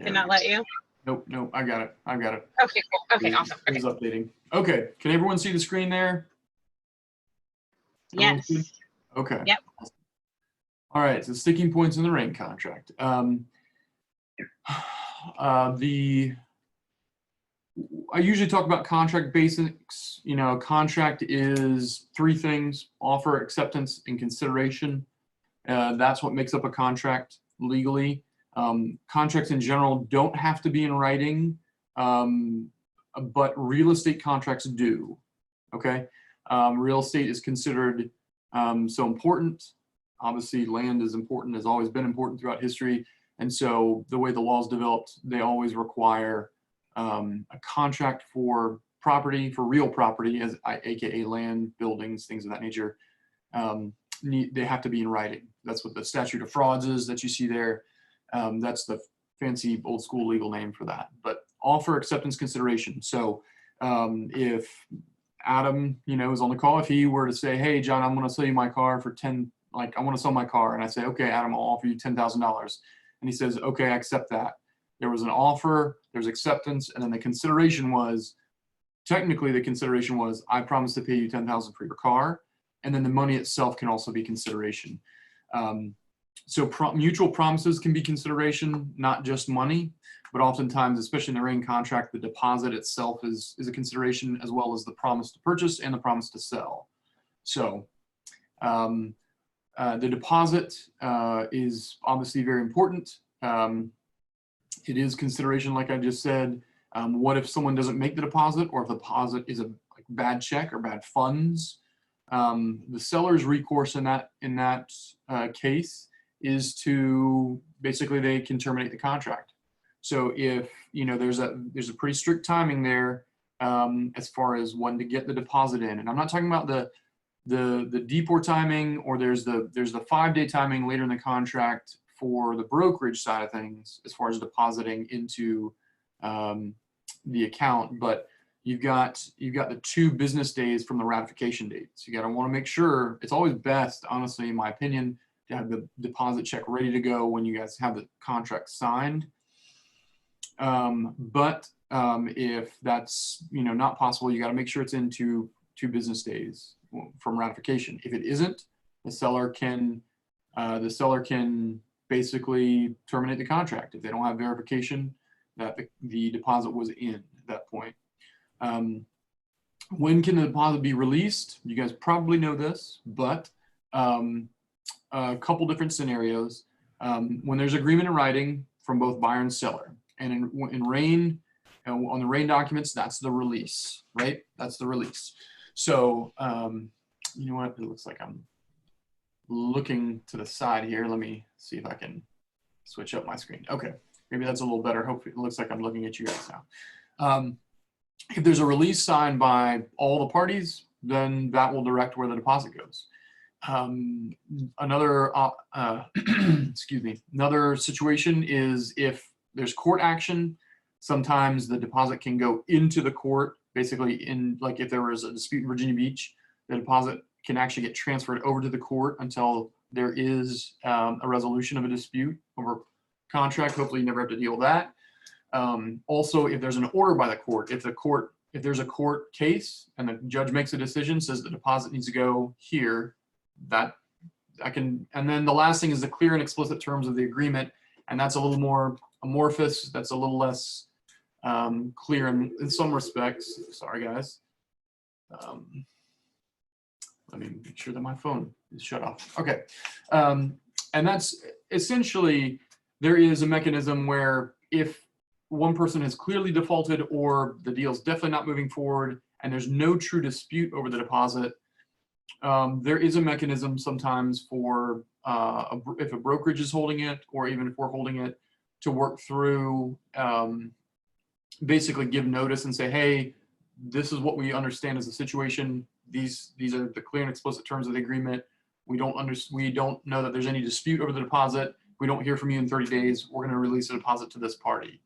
Did not let you? Nope, nope, I got it. Okay, cool. Okay, awesome. It was updating. Okay, can everyone see the screen there? Yes. Okay. Yep. All right, so sticking points in the Rein contract. I usually talk about contract basics. You know, contract is three things: offer, acceptance, and consideration. That's what makes up a contract legally. Contracts in general don't have to be in writing, but real estate contracts do. Okay, real estate is considered so important. Obviously, land is important, has always been important throughout history, and so the way the laws developed, they always require a contract for property, for real property, as aka land, buildings, things of that nature. They have to be in writing. That's what the statute of frauds is that you see there. That's the fancy old school legal name for that. But offer, acceptance, consideration. So if Adam, is on the call, if he were to say, "Hey, John, I'm going to sell you my car for I want to sell my car," and I say, "Okay, Adam, I'll offer you $10,000," and he says, "Okay, I accept that." There was an offer, there's acceptance, and then the consideration was, technically the consideration was, I promise to pay you $10,000 for your car, and then the money itself can also be consideration. So mutual promises can be consideration, not just money, but oftentimes, especially in the Rein contract, the deposit itself is a consideration, as well as the promise to purchase and the promise to sell. So the deposit is obviously very important. It is consideration, like I just said. What if someone doesn't make the deposit, or if the deposit is a bad check or bad funds? The seller's recourse in that case is to basically they can terminate the contract. So if there's a pretty strict timing there as far as when to get the deposit in, and I'm not talking about the deport timing, or there's the 5-day timing later in the contract for the brokerage side of things as far as depositing into the account, but you've got the 2 business days from the ratification date. So you got to want to make sure, it's always best, honestly, in my opinion, to have the deposit check ready to go when you guys have the contract signed. But if that's not possible, you got to make sure it's in 2 business days from ratification. If it isn't, the seller can basically terminate the contract if they don't have verification that the deposit was in at that point. When can the deposit be released? You guys probably know this, but a couple different scenarios. When there's agreement in writing from both buyer and seller, and in Rein, on the Rein documents, that's the release, right? That's the release. So you know what? It looks like I'm looking to the side here. Let me see if I can switch up my screen. Okay, maybe that's a little better. Hopefully it looks like I'm looking at you guys now. If there's a release signed by all the parties, then that will direct where the deposit goes. Another excuse me, another situation is if there's court action. Sometimes the deposit can go into the court, basically like if there was a dispute in Virginia Beach, the deposit can actually get transferred over to the court until there is a resolution of a dispute over contract. Hopefully you never have to deal with that. Also, if there's an order by the court, if there's a court case and the judge makes a decision, says the deposit needs to go here, and then the last thing is the clear and explicit terms of the agreement, and that's a little more amorphous. That's a little less clear in some respects. Sorry, guys. Let me make sure that my phone is shut off. Okay. And that's essentially, there is a mechanism where if one person has clearly defaulted or the deal's definitely not moving forward and there's no true dispute over the deposit, there is a mechanism sometimes for if a brokerage is holding it, or even if we're holding it, to work through, basically give notice and say, hey, this is what we understand as a situation. These are the clear and explicit terms of the agreement. We don't know that there's any dispute over the deposit. We don't hear from you in 30 days. We're going to release a deposit to this party.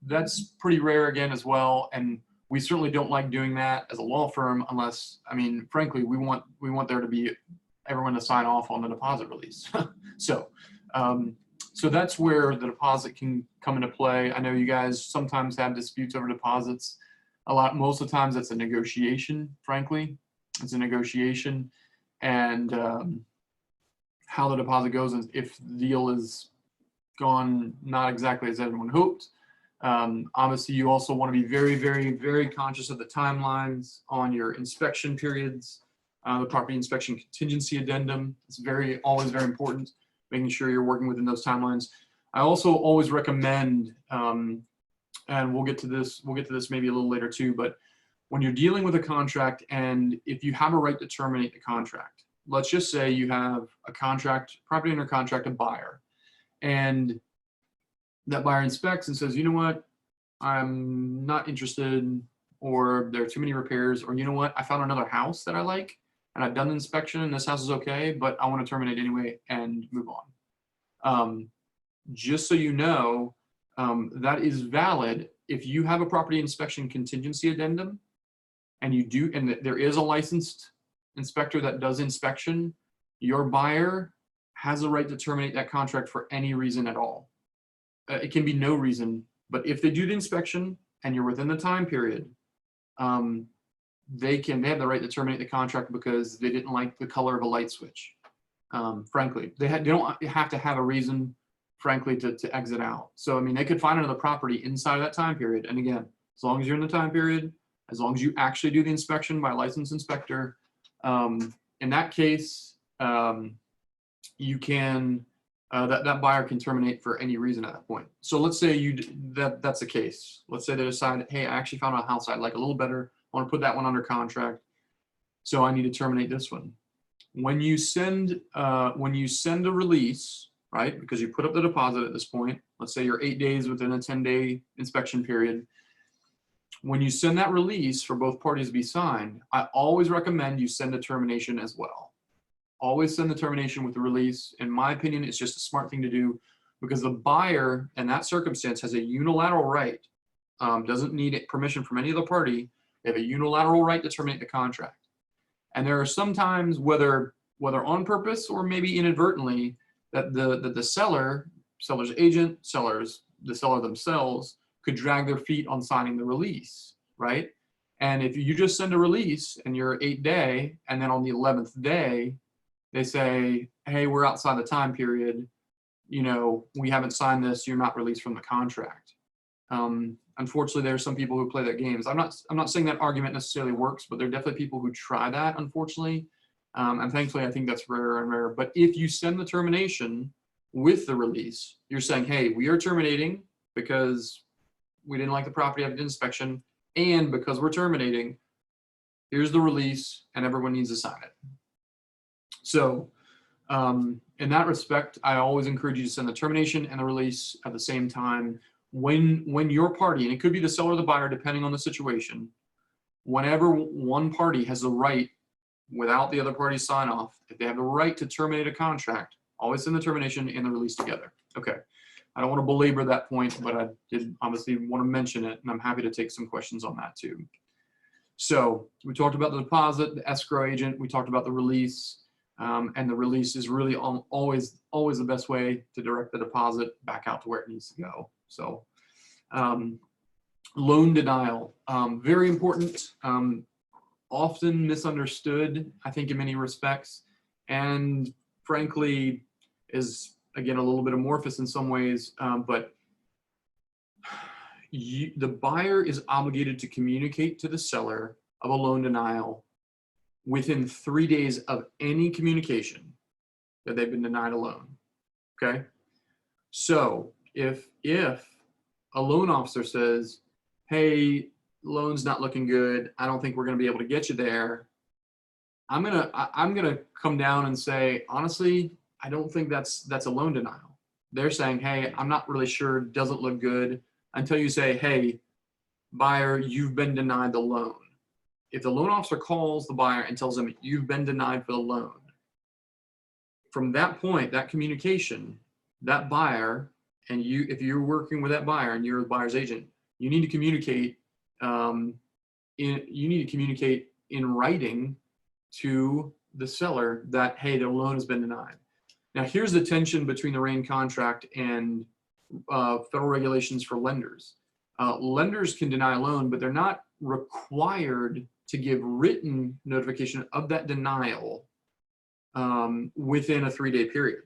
That's pretty rare again as well, and we certainly don't like doing that as a law firm unless, frankly, we want there to be everyone to sign off on the deposit release. So So that's where the deposit can come into play. I know you guys sometimes have disputes over deposits. Most of the times it's a negotiation, frankly. It's a negotiation. And how the deposit goes is if the deal is gone not exactly as everyone hoped. Obviously, you also want to be very, very, very conscious of the timelines on your inspection periods. The property inspection contingency addendum is always very important, making sure you're working within those timelines. I also always recommend, and we'll get to this maybe a little later too, but when you're dealing with a contract and if you have a right to terminate the contract, let's just say you have a contract, property under contract, a buyer, and that buyer inspects and says, you know what, I'm not interested, or there are too many repairs, or you know what, I found another house that I like, and I've done the inspection and this house is okay, but I want to terminate anyway and move on. Just so you know, that is valid if you have a property inspection contingency addendum and there is a licensed inspector that does inspection, your buyer has a right to terminate that contract for any reason at all. It can be no reason, but if they do the inspection and you're within the time period, they have the right to terminate the contract because they didn't like the color of a light switch. Frankly, they don't have to have a reason, frankly, to exit out. So, I mean, they could find another property inside of that time period. And again, as long as you're in the time period, as long as you actually do the inspection by a licensed inspector, in that case, you can, that buyer can terminate for any reason at that point. So let's say that's the case. Let's say they decide, hey, I actually found a house I like a little better. I want to put that one under contract, so I need to terminate this one. When you send a release, right? Because you put up the deposit at this point. Let's say you're 8 days within a 10-day inspection period. When you send that release for both parties to be signed, I always recommend you send a termination as well. Always send the termination with the release. In my opinion, it's just a smart thing to do because the buyer in that circumstance has a unilateral right, doesn't need permission from any other party. They have a unilateral right to terminate the contract. And there are some times, whether on purpose or maybe inadvertently, that the seller's agent, the seller themselves could drag their feet on signing the release, right? And if you just send a release and you're 8-day, and then on the 11th day, they say, hey, we're outside the time period, we haven't signed this, you're not released from the contract. Unfortunately, there are some people who play that games. I'm not saying that argument necessarily works, but there are definitely people who try that, unfortunately. And thankfully, I think that's rare and rare. But if you send the termination with the release, you're saying, hey, we are terminating because we didn't like the property after the inspection, and because we're terminating, here's the release, and everyone needs to sign it. So in that respect, I always encourage you to send the termination and the release at the same time. When your party, and it could be the seller or the buyer, depending on the situation, whenever one party has the right, without the other party's sign off, if they have the right to terminate a contract, always send the termination and the release together. Okay. I don't want to belabor that point, but I did obviously want to mention it, and I'm happy to take some questions on that too. So we talked about the deposit, the escrow agent, we talked about the release, and the release is really always the best way to direct the deposit back out to where it needs to go. So loan denial, very important, often misunderstood, I think, in many respects, and frankly is, again, a little bit amorphous in some ways, but the buyer is obligated to communicate to the seller of a loan denial within 3 days of any communication that they've been denied a loan. Okay. So if a loan officer says, hey, loan's not looking good, I don't think we're going to be able to get you there, I'm gonna come down and say, honestly, I don't think that's a loan denial. They're saying, hey, I'm not really sure, doesn't look good, until you say, hey, buyer, you've been denied the loan. If the loan officer calls the buyer and tells them you've been denied for the loan, from that point, that communication, that buyer, and if you're working with that buyer and you're the buyer's agent, you need to communicate in writing to the seller that, hey, their loan has been denied. Now, here's the tension between the Rein contract and federal regulations for lenders. Lenders can deny a loan, but they're not required to give written notification of that denial within a 3-day period.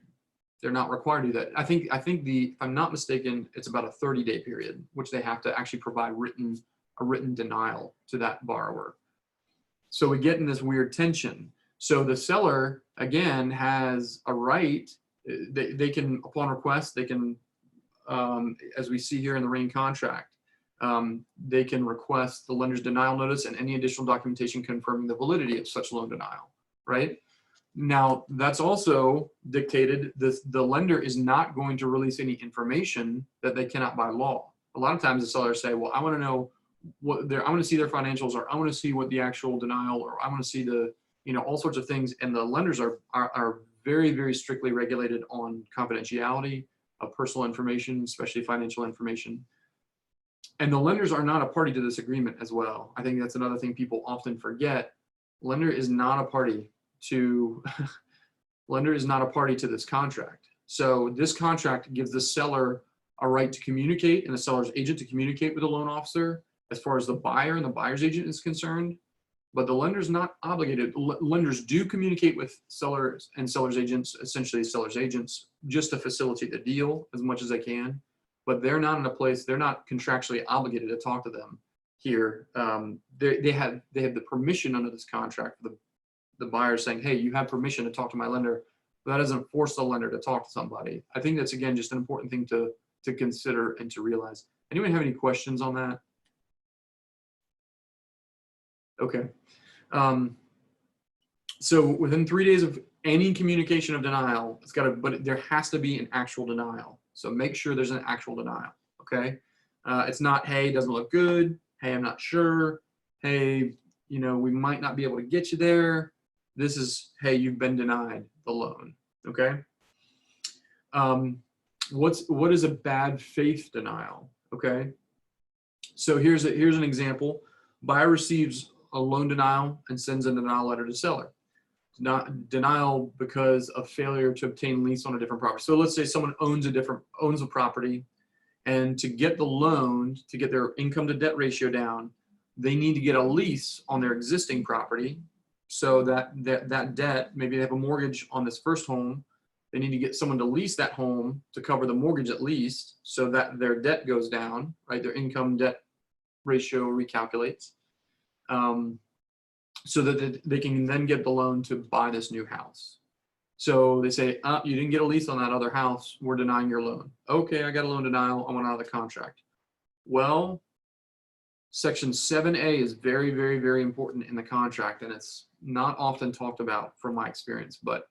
They're not required to do that. I think if I'm not mistaken, it's about a 30-day period, which they have to actually provide a written denial to that borrower. So we get in this weird tension. So the seller, again, has a right. They can, upon request, they can, as we see here in the Rein contract, they can request the lender's denial notice and any additional documentation confirming the validity of such loan denial, right? Now, that's also dictated, the lender is not going to release any information that they cannot by law. A lot of times the sellers say, well, I want to know what I want to see their financials, or I want to see what the actual denial, or I want to see the, all sorts of things. And the lenders are very, very strictly regulated on confidentiality of personal information, especially financial information. And the lenders are not a party to this agreement as well. I think that's another thing people often forget. Lender is not a party to this contract. So this contract gives the seller a right to communicate and the seller's agent to communicate with the loan officer as far as the buyer and the buyer's agent is concerned, but the lender's not obligated. Lenders do communicate with sellers and sellers agents, essentially sellers agents, just to facilitate the deal as much as they can, but they're not in a place, they're not contractually obligated to talk to them here. They have the permission under this contract for the buyer saying, hey, you have permission to talk to my lender, but that doesn't force the lender to talk to somebody. I think that's, again, just an important thing to consider and to realize. Anyone have any questions on that? Okay. So within 3 days of any communication of denial, but there has to be an actual denial. So make sure there's an actual denial, okay? It's not, hey, it doesn't look good. Hey, I'm not sure. Hey, we might not be able to get you there. This is, hey, you've been denied the loan, okay? What is a bad faith denial, okay? So here's an example. Buyer receives a loan denial and sends a denial letter to seller. Not denial because of failure to obtain lease on a different property. So let's say someone owns a property, and to get the loan, to get their income to debt ratio down, they need to get a lease on their existing property. So that debt, maybe they have a mortgage on this first home, they need to get someone to lease that home to cover the mortgage at least, so that their debt goes down, right? Their income debt ratio recalculates, so that they can then get the loan to buy this new house. So they say, you didn't get a lease on that other house, we're denying your loan. Okay, I got a loan denial, I want out of the contract. Well, Section 7A is very, very, very important in the contract, and it's not often talked about from my experience, but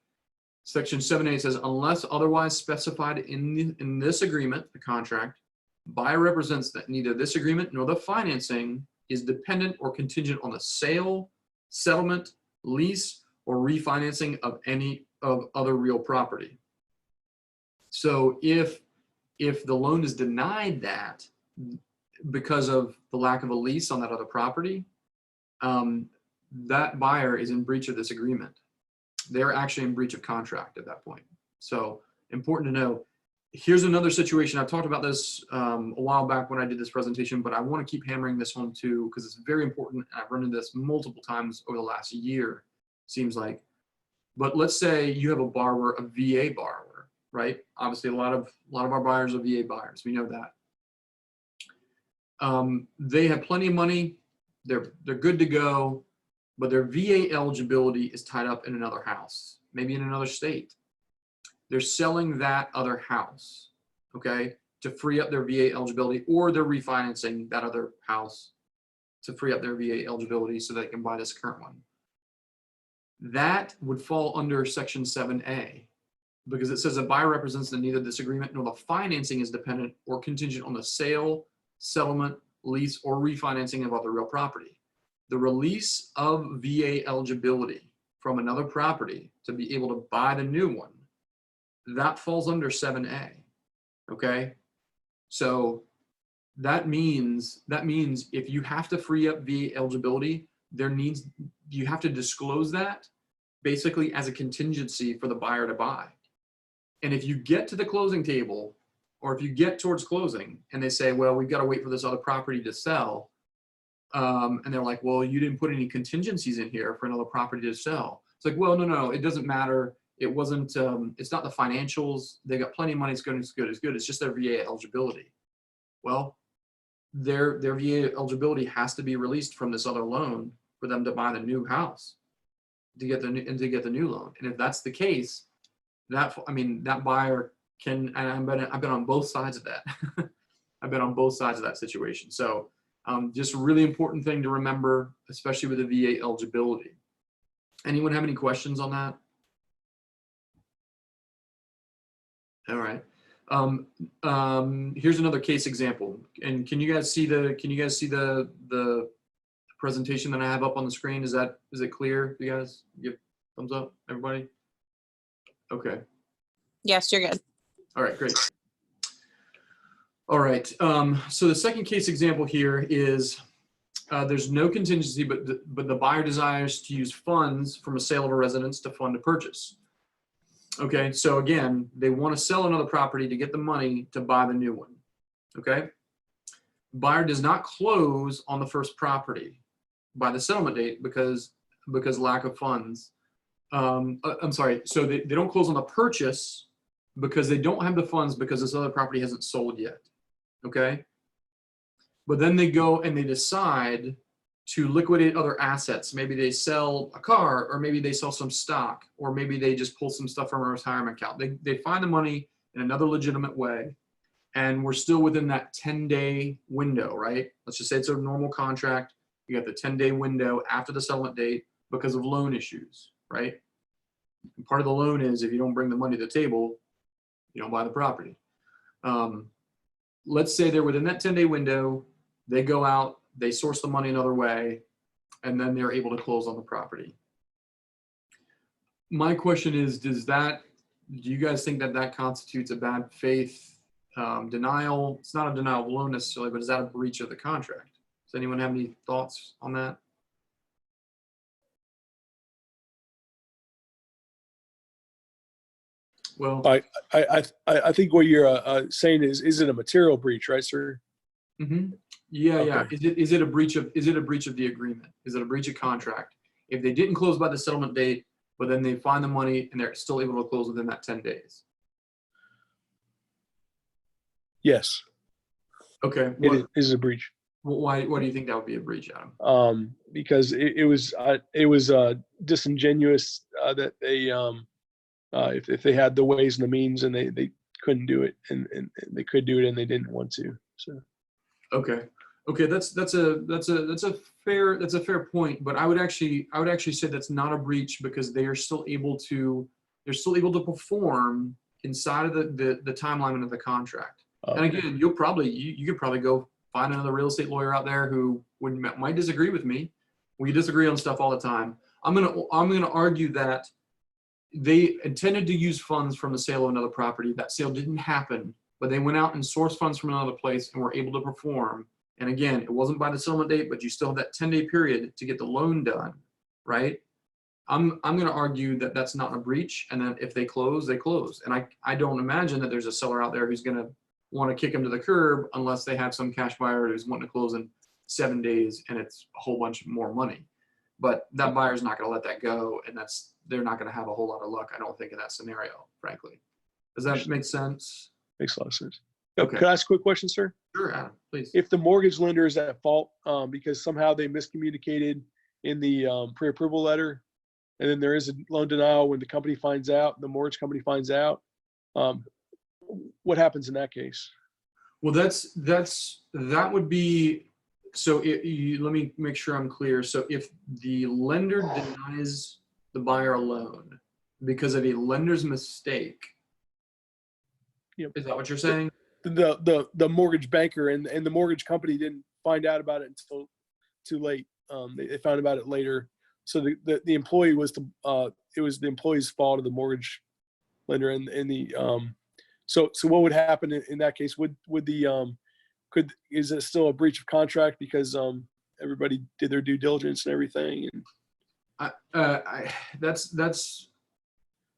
Section 7A says, unless otherwise specified in this agreement, the contract, buyer represents that neither this agreement nor the financing is dependent or contingent on the sale, settlement, lease, or refinancing of any of other real property. So if the loan is denied that because of the lack of a lease on that other property, that buyer is in breach of this agreement. They're actually in breach of contract at that point. So important to know. Here's another situation. I've talked about this a while back when I did this presentation, but I want to keep hammering this home too, because it's very important. I've run into this multiple times over the last year, seems like. But let's say you have a borrower, a VA borrower, right? Obviously, a lot of our buyers are VA buyers. We know that. They have plenty of money. They're good to go, but their VA eligibility is tied up in another house, maybe in another state. They're selling that other house, okay, to free up their VA eligibility, or they're refinancing that other house to free up their VA eligibility so they can buy this current one. That would fall under Section 7A, because it says a buyer represents that neither this agreement nor the financing is dependent or contingent on the sale, settlement, lease, or refinancing of other real property. The release of VA eligibility from another property to be able to buy the new one, that falls under 7A, okay? So that means if you have to free up VA eligibility, you have to disclose that basically as a contingency for the buyer to buy. And if you get to the closing table, or if you get towards closing and they say, well, we've got to wait for this other property to sell. And they're like, well, you didn't put any contingencies in here for another property to sell. It's like, well, no, it doesn't matter. It wasn't, it's not the financials. They got plenty of money. It's good, it's good, it's good. It's just their VA eligibility. Well, their VA eligibility has to be released from this other loan for them to buy the new house to get the new loan. And if that's the case, that buyer can, and I've been on both sides of that. I've been on both sides of that situation. So just a really important thing to remember, especially with the VA eligibility. Anyone have any questions on that? All right. Here's another case example. And can you guys see the presentation that I have up on the screen? Is it clear? You guys give thumbs up, everybody? Okay. Yes, you're good. All right, great. All right. So the second case example here is there's no contingency, but the buyer desires to use funds from a sale of a residence to fund a purchase. Okay, so again, they want to sell another property to get the money to buy the new one. Okay, buyer does not close on the first property by the settlement date because lack of funds. I'm sorry, so they don't close on the purchase because they don't have the funds because this other property hasn't sold yet. Okay, but then they go and they decide to liquidate other assets. Maybe they sell a car, or maybe they sell some stock, or maybe they just pull some stuff from a retirement account. They find the money in another legitimate way, and we're still within that 10-day window, right? Let's just say it's a normal contract. You got the 10-day window after the settlement date because of loan issues, right? And part of the loan is if you don't bring the money to the table, you don't buy the property. Let's say they're within that 10-day window. They go out, they source the money another way, and then they're able to close on the property. My question is, do you guys think that constitutes a bad faith denial? It's not a denial of loan necessarily, but is that a breach of the contract? Does anyone have any thoughts on that? Well, I think what you're saying is it a material breach, right, sir? Mm-hmm. Yeah, Okay. yeah. Is it a breach of the agreement? Is it a breach of contract? If they didn't close by the settlement date, but then they find the money and they're still able to close within that 10 days. Yes. Okay. It is a breach. Why do you think that would be a breach, Adam? Because it was disingenuous that they if they had the ways and the means and they couldn't do it and they could do it and they didn't want to. So. Okay, that's a fair point, but I would actually say that's not a breach because they are still able to perform inside of the timeline of the contract. Okay. And again, you could probably go find another real estate lawyer out there who might disagree with me. We disagree on stuff all the time. I'm gonna argue that they intended to use funds from the sale of another property. That sale didn't happen, but they went out and sourced funds from another place and were able to perform. And again, it wasn't by the settlement date, but you still have that 10-day period to get the loan done, right? I'm going to argue that that's not a breach, and that if they close, they close. And I don't imagine that there's a seller out there who's going to want to kick them to the curb unless they have some cash buyer who's wanting to close in 7 days and it's a whole bunch more money. But that buyer's not going to let that go, and they're not going to have a whole lot of luck, I don't think, in that scenario, frankly. Does that make sense? Makes a lot of sense. Okay. Can I ask a quick question, sir? Sure, Adam, please. If the mortgage lender is at fault because somehow they miscommunicated in the pre-approval letter, and then there is a loan denial when the company finds out, the mortgage company finds out, what happens in that case? Well, that would be, so let me make sure I'm clear. So if the lender denies the buyer a loan because of a lender's mistake, Yep. Is that what you're saying? The mortgage banker and the mortgage company didn't find out about it until too late. They found about it later. So the employee was it was the employee's fault of the mortgage lender and the so what would happen in that case? Is it still a breach of contract because everybody did their due diligence and everything? And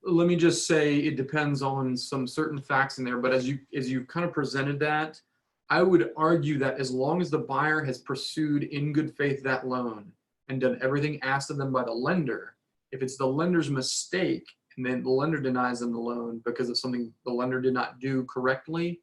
let me just say it depends on some certain facts in there, but as you kind of presented that, I would argue that as long as the buyer has pursued in good faith that loan and done everything asked of them by the lender, if it's the lender's mistake and then the lender denies them the loan because of something the lender did not do correctly,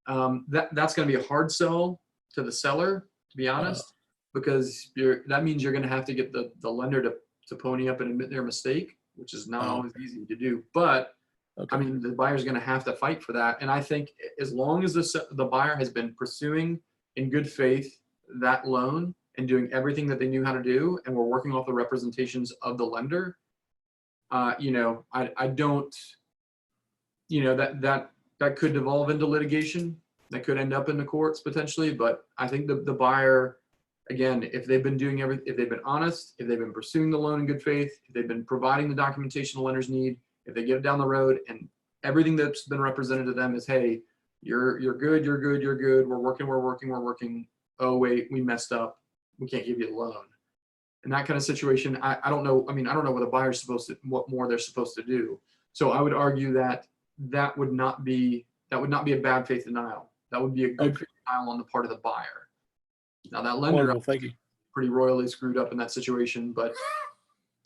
that's going to be a hard sell to the seller, to be honest, because that means you're going to have to get the lender to pony up and admit their mistake, which is not always easy to do. But Okay. I mean, the buyer's going to have to fight for that. And I think as long as the buyer has been pursuing in good faith that loan and doing everything that they knew how to do, and we're working off the representations of the lender, you know, I don't, you know, that could devolve into litigation. That could end up in the courts potentially. But I think the buyer, again, if they've been doing everything, if they've been honest, if they've been pursuing the loan in good faith, if they've been providing the documentation the lenders need, if they get it down the road and everything that's been represented to them is, hey, you're good, you're good, you're good. We're working. Oh, wait, we messed up. We can't give you the loan. In that kind of situation, I don't know. I mean, I don't know what the buyer's supposed to, what more they're supposed to do. So I would argue that that would not be a bad faith denial. That would be a good faith denial on the part of the buyer. Now that lender, Wonderful. Thank you. pretty royally screwed up in that situation, but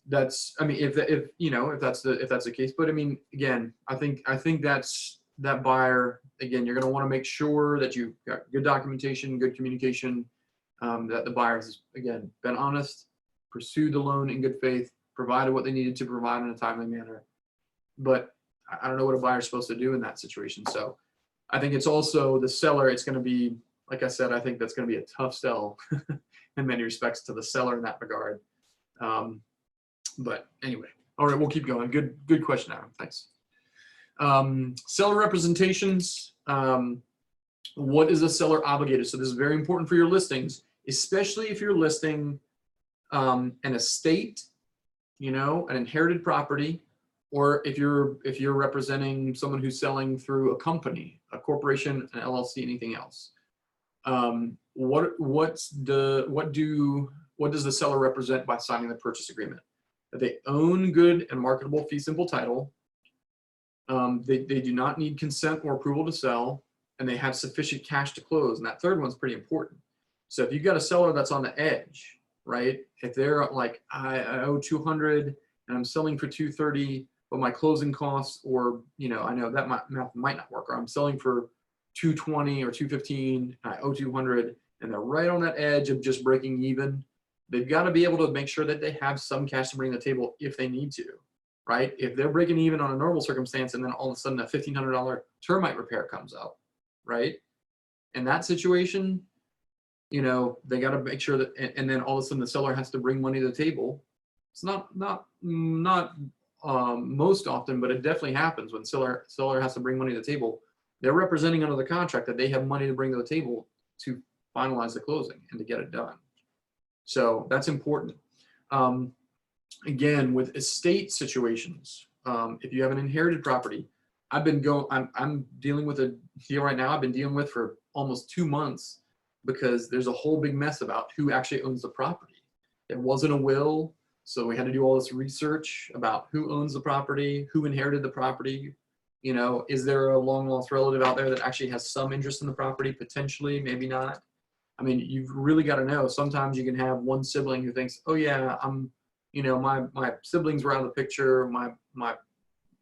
that's, I mean, if you know, if that's the case, but I mean, again, I think that's that buyer, again, you're going to want to make sure that you've got good documentation, good communication, that the buyer has, again, been honest, pursued the loan in good faith, provided what they needed to provide in a timely manner. But I don't know what a buyer's supposed to do in that situation. So I think it's also the seller, it's going to be, like I said, I think that's going to be a tough sell in many respects to the seller in that regard. But anyway, all right, we'll keep going. Good question, Adam. Thanks. Seller representations. What is a seller obligated? So this is very important for your listings, especially if you're listing an estate, you know, an inherited property, or if you're representing someone who's selling through a company, a corporation, an LLC, anything else. What does the seller represent by signing the purchase agreement? That they own good and marketable fee simple title. They do not need consent or approval to sell, and they have sufficient cash to close. And that third one's pretty important. So if you've got a seller that's on the edge, right? If they're like, I owe 200 and I'm selling for 230, but my closing costs, or, you know, I know that math might not work, or I'm selling for 220 or 215 and I owe 200, and they're right on that edge of just breaking even. They've got to be able to make sure that they have some cash to bring to the table if they need to, right? If they're breaking even on a normal circumstance and then all of a sudden a $1,500 termite repair comes up, right? In that situation, you know, they got to make sure that, and then all of a sudden the seller has to bring money to the table. It's not most often, but it definitely happens when seller has to bring money to the table. They're representing under the contract that they have money to bring to the table to finalize the closing and to get it done. So that's important. Again, with estate situations, if you have an inherited property, I'm dealing with a deal right now I've been dealing with for almost 2 months because there's a whole big mess about who actually owns the property. There wasn't a will, so we had to do all this research about who owns the property, who inherited the property. You know, is there a long lost relative out there that actually has some interest in the property? Potentially, maybe not. I mean, you've really got to know. Sometimes you can have one sibling who thinks, oh yeah, you know, my siblings were out of the picture. My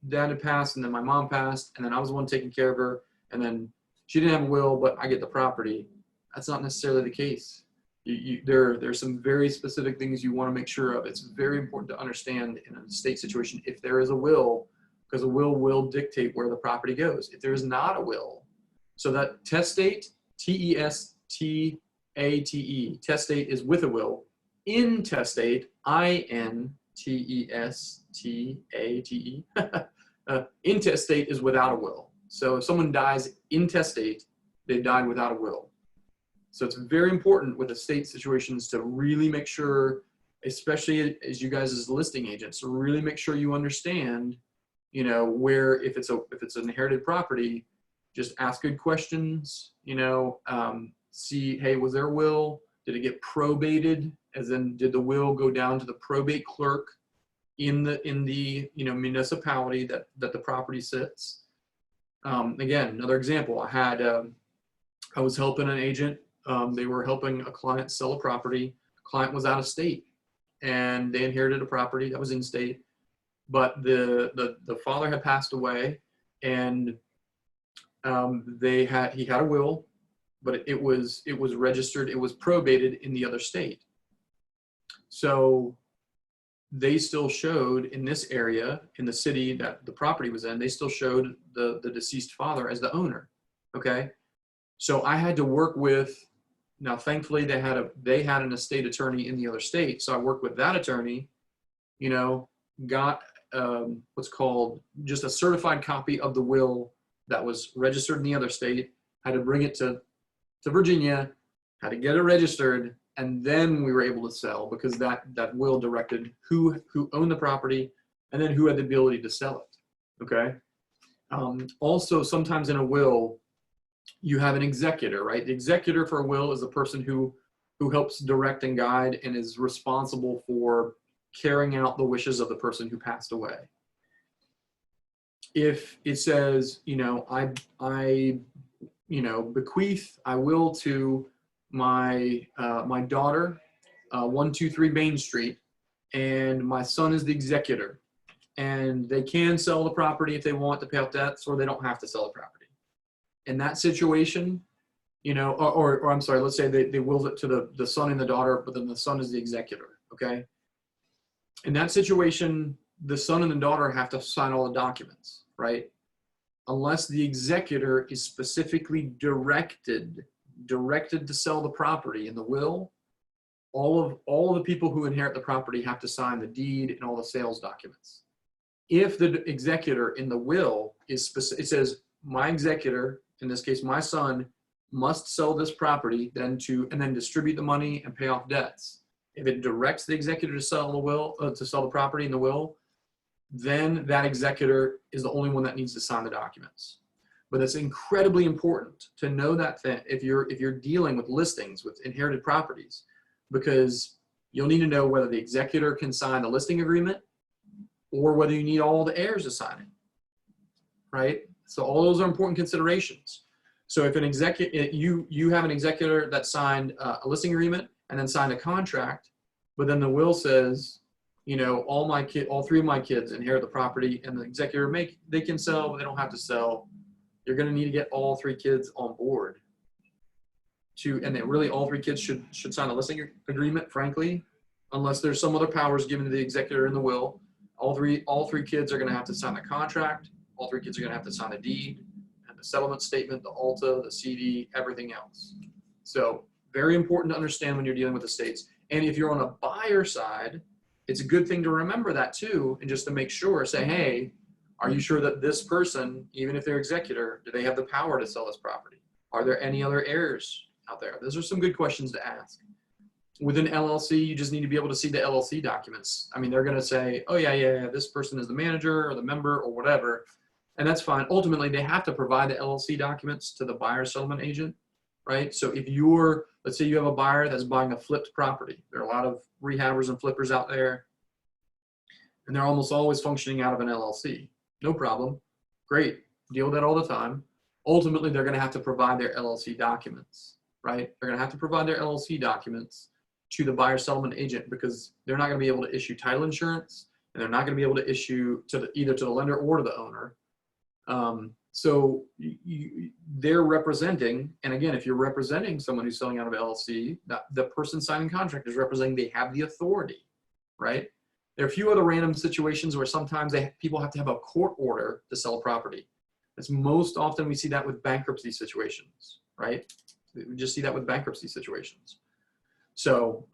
dad had passed, and then my mom passed, and then I was the one taking care of her, and then she didn't have a will, but I get the property. That's not necessarily the case. There's some very specific things you want to make sure of. It's very important to understand in a estate situation if there is a will, because a will dictate where the property goes. If there is not a will, so that testate, Testate, testate is with a will. Intestate, Intestate, intestate is without a will. So if someone dies intestate, they died without a will. So it's very important with estate situations to really make sure, especially as you guys as listing agents, to really make sure you understand, you know, where if it's an inherited property, just ask good questions, you know, see, hey, was there a will? Did it get probated? As in, did the will go down to the probate clerk? in the municipality that the property sits. Again, another example, I was helping an agent. They were helping a client sell a property. Client was out of state, and they inherited a property that was in state, but the father had passed away, and he had a will, but it was registered, it was probated in the other state. So they still showed in this area, in the city that the property was in, they still showed the deceased father as the owner. Okay. So I had to work with, now thankfully they had an estate attorney in the other state. So I worked with that attorney, got what's called just a certified copy of the will that was registered in the other state, had to bring it to Virginia, had to get it registered, and then we were able to sell, because that will directed who owned the property and then who had the ability to sell it. Okay. Also, sometimes in a will, you have an executor, right? The executor for a will is a person who helps direct and guide and is responsible for carrying out the wishes of the person who passed away. If it says, I bequeath, I will to my daughter, 123 Main Street, and my son is the executor, and they can sell the property if they want to pay off debts, or they don't have to sell the property. In that situation, or I'm sorry, let's say they willed it to the son and the daughter, but then the son is the executor. Okay. In that situation, the son and the daughter have to sign all the documents, right? Unless the executor is specifically directed to sell the property in the will, all of the people who inherit the property have to sign the deed and all the sales documents. If the executor in the will is specific, it says, my executor, in this case my son, must sell this property and then distribute the money and pay off debts. If it directs the executor to sell the property in the will, then that executor is the only one that needs to sign the documents. But it's incredibly important to know that if you're dealing with listings with inherited properties, because you'll need to know whether the executor can sign the listing agreement or whether you need all the heirs to sign it, right? So all those are important considerations. So if you have an executor that signed a listing agreement and then signed a contract, but then the will says, all three of my kids inherit the property, and the executor they can sell, but they don't have to sell. You're going to need to get all three kids on board and then really all three kids should sign a listing agreement, frankly, unless there's some other powers given to the executor in the will. All three kids are going to have to sign the contract. All three kids are going to have to sign the deed and the settlement statement, the ALTA, the CD, everything else. So very important to understand when you're dealing with estates. And if you're on a buyer side, it's a good thing to remember that too, and just to make sure, say, hey, are you sure that this person, even if they're executor, do they have the power to sell this property? Are there any other heirs out there? Those are some good questions to ask. With an LLC, you just need to be able to see the LLC documents. I mean, they're going to say, oh yeah, this person is the manager or the member or whatever, and that's fine. Ultimately, they have to provide the LLC documents to the buyer settlement agent, right? So if let's say you have a buyer that's buying a flipped property. There are a lot of rehabbers and flippers out there, and they're almost always functioning out of an LLC. No problem. Great. Deal with that all the time. Ultimately, they're going to have to provide their LLC documents, right? They're going to have to provide their LLC documents to the buyer settlement agent, because they're not going to be able to issue title insurance, and they're not going to be able to issue either to the lender or to the owner. So they're representing, and again, if you're representing someone who's selling out of LLC, the person signing contract is representing they have the authority, right? There are a few other random situations where sometimes people have to have a court order to sell a property. That's most often we see that with bankruptcy situations, right? We just see that with bankruptcy situations. So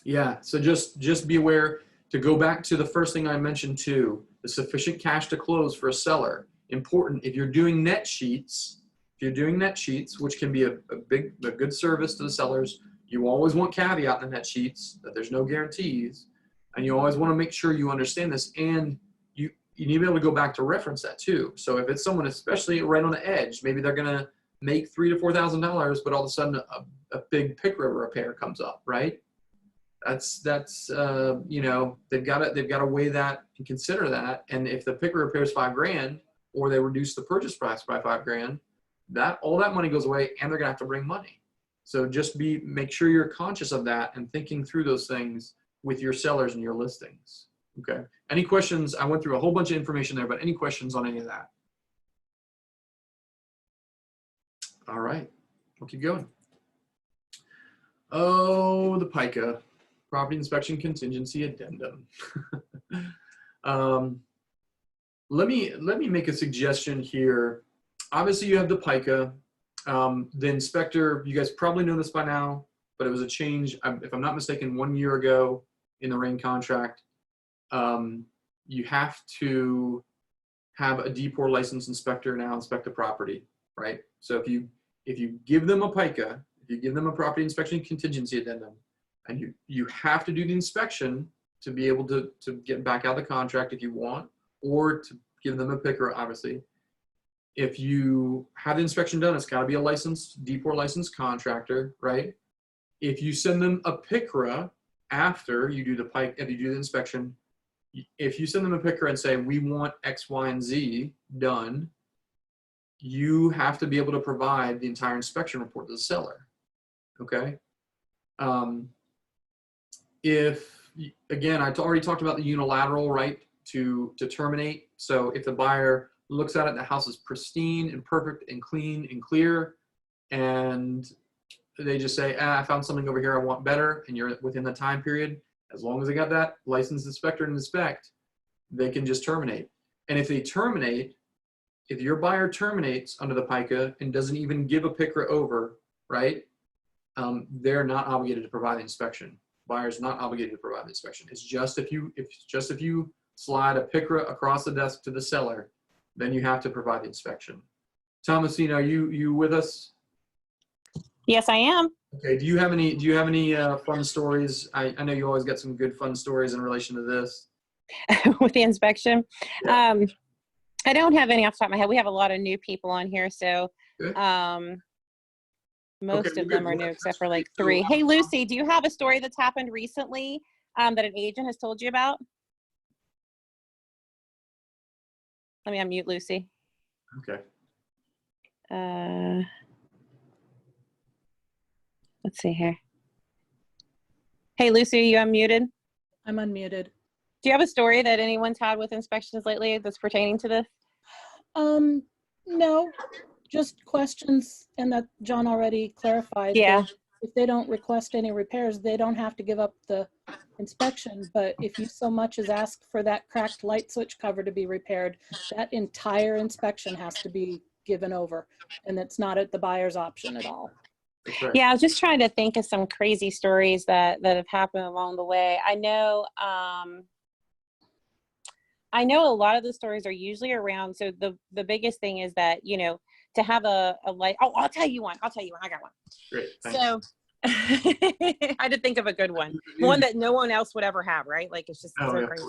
yeah, so just be aware. To go back to the first thing I mentioned too, the sufficient cash to close for a seller. Important. If you're doing net sheets, which can be a good service to the sellers, you always want caveat in the net sheets that there's no guarantees, and you always want to make sure you understand this, and you need to be able to go back to reference that too. So if it's someone, especially right on the edge, maybe they're going to make $3,000 to $4,000, but all of a sudden a big PICRA repair comes up, right? that's you know, they've got to weigh that and consider that. And if the picker repairs $5,000 or they reduce the purchase price by $5,000, that all that money goes away and they're gonna have to bring money. So just make sure you're conscious of that and thinking through those things with your sellers and your listings. Okay. Any questions? I went through a whole bunch of information there, but any questions on any of that? All right, we'll keep going. Oh, the PICA, Property Inspection Contingency Addendum. Let me make a suggestion here. Obviously, you have the PICA. The inspector, you guys probably know this by now, but it was a change, if I'm not mistaken, 1 year ago in the Rein contract. You have to have a D4 licensed inspector now inspect the property, right? So if you give them a PICA, if you give them a property inspection contingency addendum, and you have to do the inspection to be able to get back out of the contract if you want, or to give them a picker, obviously. If you have the inspection done, it's got to be a licensed, D4 licensed contractor, right? If you send them a PICRA after you do the if you do the inspection, if you send them a PICRA and say, we want X, Y, and Z done, you have to be able to provide the entire inspection report to the seller, okay? Again, I already talked about the unilateral right to terminate. So if the buyer looks at it, the house is pristine and perfect and clean and clear, and they just say, I found something over here I want better, and you're within the time period, as long as they got that licensed inspector and inspect, they can just terminate. And if they terminate, if your buyer terminates under the PICA and doesn't even give a PICRA over, right, they're not obligated to provide the inspection. Buyer's not obligated to provide the inspection. It's just if you slide a PICRA across the desk to the seller, then you have to provide the inspection. Thomasina, are you with us? Yes, I am. Okay. Do you have any fun stories? I know you always get some good fun stories in relation to this. With the inspection. Yeah. I don't have any off the top of my head. We have a lot of new people on here, so Good. most Okay, of well, them are good. new except for like 3. Hey, Lucy, do you have a story that's happened recently that an agent has told you about? Let me unmute Lucy. Okay. Let's see here. Hey, Lucy, are you unmuted? I'm unmuted. Do you have a story that anyone's had with inspections lately that's pertaining to this? No, just questions, and that John already clarified. Yeah. that If they don't request any repairs, they don't have to give up the inspection. But if you so much as ask for that cracked light switch cover to be repaired, that entire inspection has to be given over, and it's not at the buyer's option at all. That's right. Yeah, I was just trying to think of some crazy stories that have happened along the way. I know a lot of the stories are usually around. So the biggest thing is that, you know, to have a light. Oh, I'll tell you one. I got one. Great. Thanks. So I had to think of a good one. One that no one else would ever have, right? Like it's just so crazy.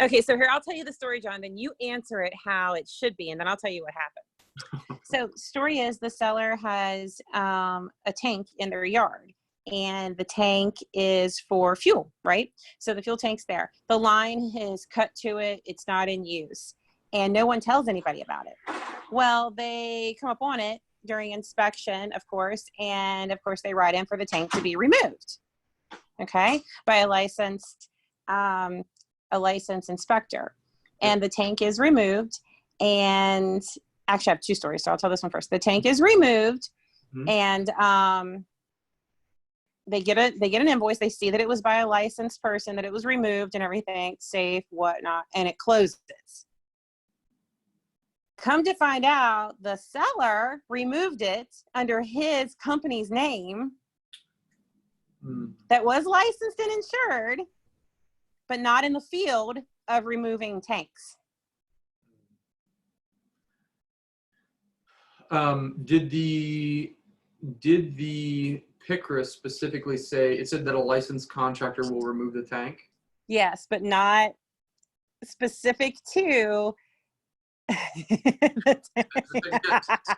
Okay, so here, I'll tell you the story, John, then you answer it how it should be, and then I'll tell you what happened. So story is the seller has a tank in their yard, and the tank is for fuel, right? So the fuel tank's there. The line is cut to it. It's not in use, and no one tells anybody about it. Well, they come up on it during inspection, of course, and of course they write in for the tank to be removed, okay, by a licensed inspector. And the tank is removed, and actually I have 2 stories, so I'll tell this one first. The tank is removed, and they get an invoice. They see that it was by a licensed person, that it was removed and everything, safe, whatnot, and it closes. Come to find out, the seller removed it under his company's name that was licensed and insured, but not in the field of removing tanks. Did the PICRA specifically say, it said that a licensed contractor will remove the tank? Yes, but not specific to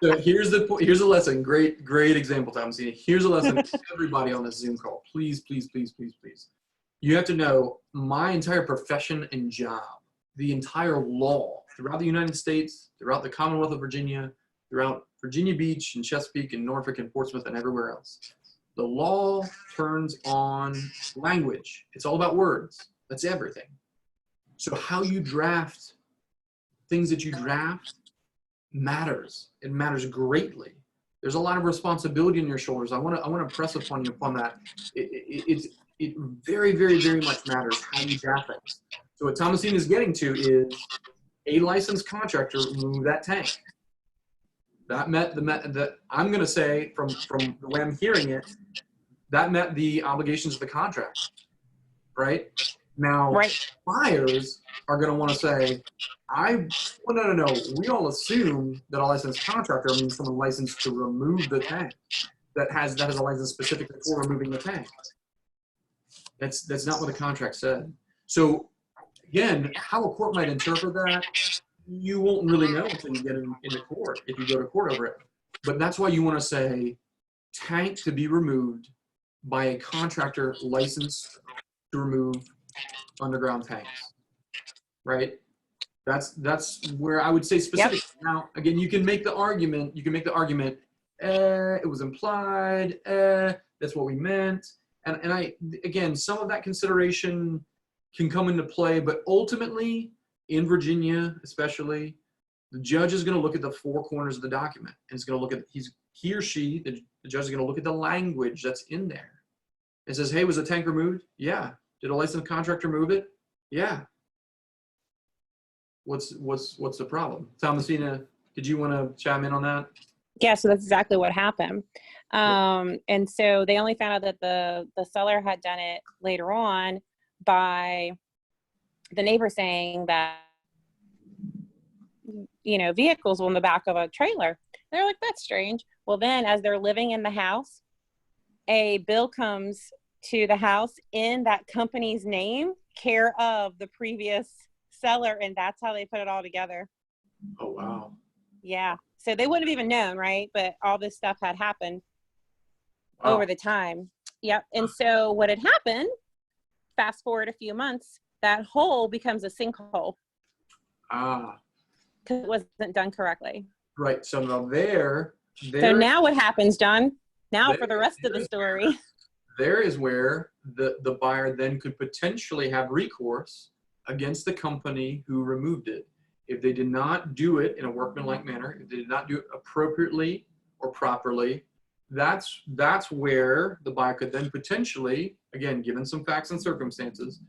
So here's the lesson. Great example, Thomasina. Here's a lesson for everybody on this Zoom call. Please. You have to know my entire profession and job, the entire law throughout the United States, throughout the Commonwealth of Virginia, throughout Virginia Beach and Chesapeake and Norfolk and Portsmouth and everywhere else. The law turns on language. It's all about words. That's everything. So how you draft things that you draft matters. It matters greatly. There's a lot of responsibility on your shoulders. I want to press upon you upon that. It very, very, very much matters how you draft things. So what Thomasina is getting to is a licensed contractor remove that tank. That met I'm going to say from the way I'm hearing it, that met the obligations of the contract, right? Now, buyers are going to want to say, no. We all assume that a licensed contractor means someone licensed to remove the tank that has a license specifically for removing the tank. That's not what the contract said. So again, how a court might interpret that, you won't really know until you get into court, if you go to court over it. But that's why you want to say tank to be removed by a contractor licensed to remove underground tanks, right? That's where I would say specific. Yep. Now, again, you can make the argument, it was implied, that's what we meant. And again, some of that consideration can come into play, but ultimately, in Virginia especially, the judge is going to look at the four corners of the document, and it's going to look at, the judge is going to look at the language that's in there. It says, hey, was the tank removed? Yeah. Did a licensed contractor move it? Yeah. What's the problem? Thomasina, did you want to chime in on that? Yeah, so that's exactly what happened. And so they only found out that the seller had done it later on by the neighbor saying that, vehicles were in the back of a trailer. They're like, that's strange. Well, then as they're living in the house, a bill comes to the house in that company's name, care of the previous seller, and that's how they put it all together. Oh, wow. Yeah. So they wouldn't have even known, right? But all this stuff had happened over the time. Yep. And so what had happened, fast forward a few months, that hole becomes a sinkhole. Ah. Because it wasn't done correctly. Right. So now So now what happens, John? Now for the rest of the story. There is where the buyer then could potentially have recourse against the company who removed it. If they did not do it in a workmanlike manner, if they did not do it appropriately or properly, that's where the buyer could then potentially, again, given some facts and circumstances,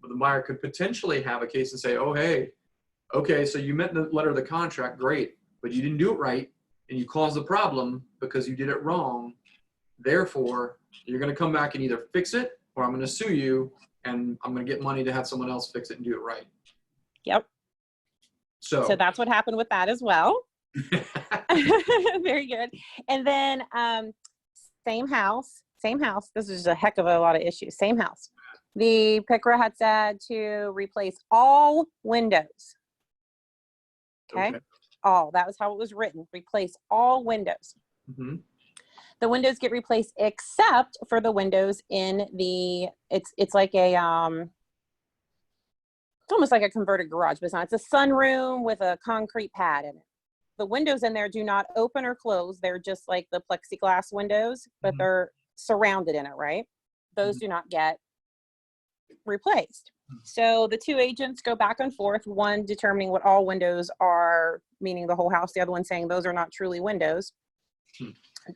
but the buyer could potentially have a case and say, oh, hey, okay, so you met the letter of the contract, great, but you didn't do it right, and you caused the problem because you did it wrong. Therefore, you're going to come back and either fix it, or I'm going to sue you, and I'm going to get money to have someone else fix it and do it right. Yep. So that's what happened with that as well. Very good. And then same house. This is a heck of a lot of issues. Same house. The PICRA had said to replace all windows. Okay. All. That was how it was written. Replace all windows. Mm-hmm. The windows get replaced except for the windows in the, it's like a, it's almost like a converted garage, but it's not. It's a sunroom with a concrete pad in it. The windows in there do not open or close. They're just like the plexiglass windows, but mm-hmm. they're surrounded in it, right? Those mm-hmm. do not get replaced. So the two agents go back and forth, one determining what all windows are, meaning the whole house, the other one saying those are not truly windows. Hmm.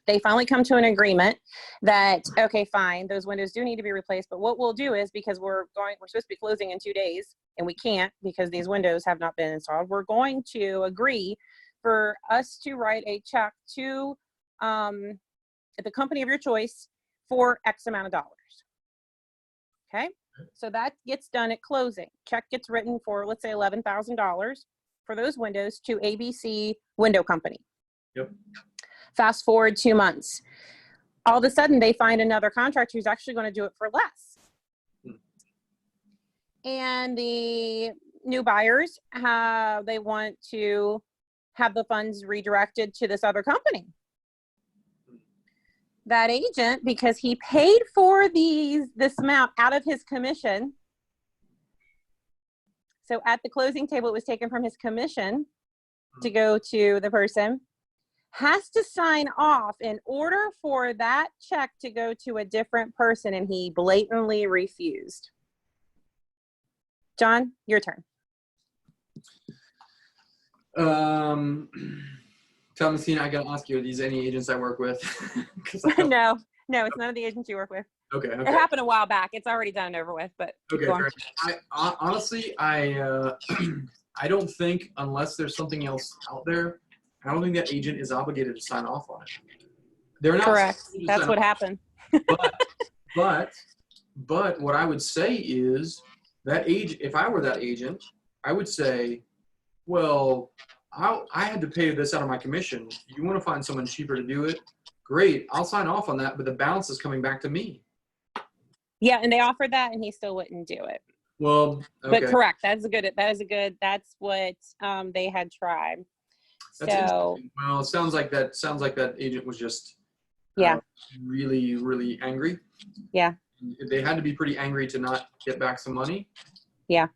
They finally come to an agreement that, okay, fine, those windows do need to be replaced, but what we'll do is, because we're supposed to be closing in 2 days, and we can't because these windows have not been installed, we're going to agree for us to write a check to the company of your choice for X amount of dollars. Okay, so that gets done at closing. Check gets written for, let's say, $11,000 for those windows to ABC Window Company. Yep. Fast forward 2 months. All of a sudden, they find another contractor who's actually going to do it for less. And the new buyers, they want to have the funds redirected to this other company. That agent, because he paid for this amount out of his commission. So at the closing table, it was taken from his commission to go to the person, has to sign off in order for that check to go to a different person, and he blatantly refused. John, your turn. Thomasina, I gotta ask you, are these any agents I work with? No, it's none of the agents you work with. Okay. It happened a while back. It's already done and over with, but Okay, go on. honestly, I don't think, unless there's something else out there, I don't think that agent is obligated to sign off on it. They're not. Correct. That's what happened. But what I would say is that if I were that agent, I would say, well, I had to pay this out of my commission. You want to find someone cheaper to do it? Great, I'll sign off on that, but the balance is coming back to me. Yeah, and they offered that, and he still wouldn't do it. Well, okay. But correct. That's what they had tried. So well, it sounds like that agent was just really, really angry. Yeah. They had to be pretty angry to not get back some money. Yeah.